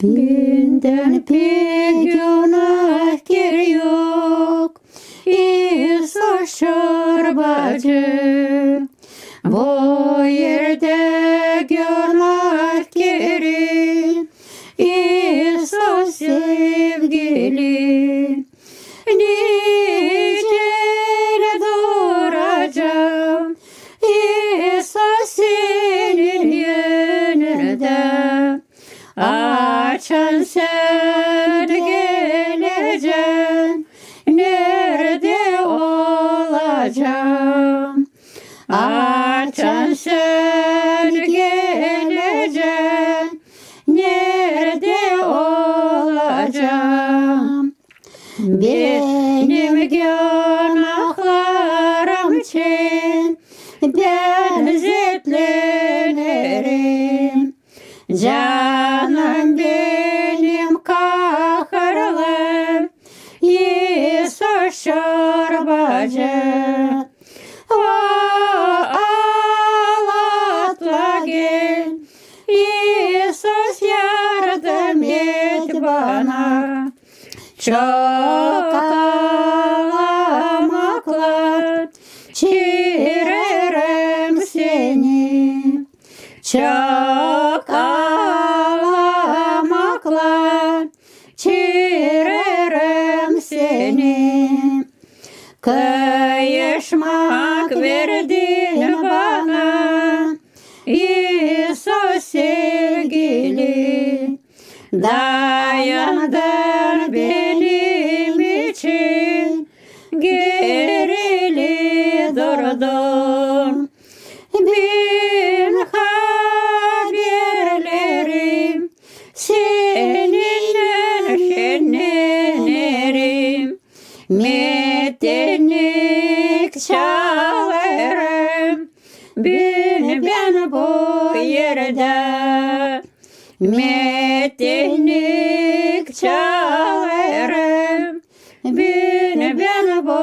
Benden pek günahkar yok, İsa çorbacı. Bu yerde günahkarı, İsa sevgili. Nicele duracağım, İsa senin yönünde. Açan sen geleceksin, nerede olacağım? Açan sen geleceksin, nerede olacağım? Benim günahlarım için benzetlenirim. Canım benim kahrolum, İsa çorbacı. Ağlatma gel, İsus yardım et bana. Çok ağlamakla çiğnerim seni. Çok ağlamakla çiğnerim seni. Kıyışmak verdin bana, İsus sevgili. Dayandın benim için, gerili durdun. Bin haberlerim, seninle şenlenirim. Metinlik çalarım, ben bu yerde. Metinlik çalarım, ben bu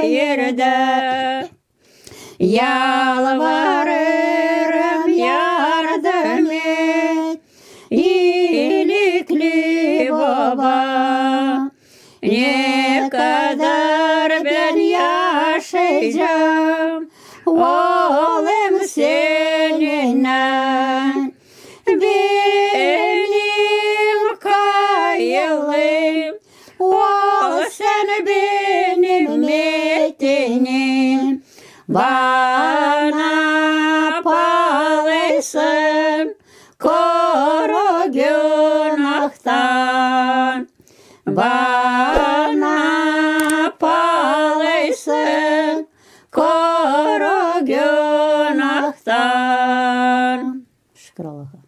yerde. Yalvarırım yardım et, iyilikli baba. Ne kadar ben yaşayacağım oğlum seninle. Benim kayılım, ol sen benim metinim. Bana palaysın, koru günahtan. Bana palaysın, koru günahtan. Şükür Allah'a.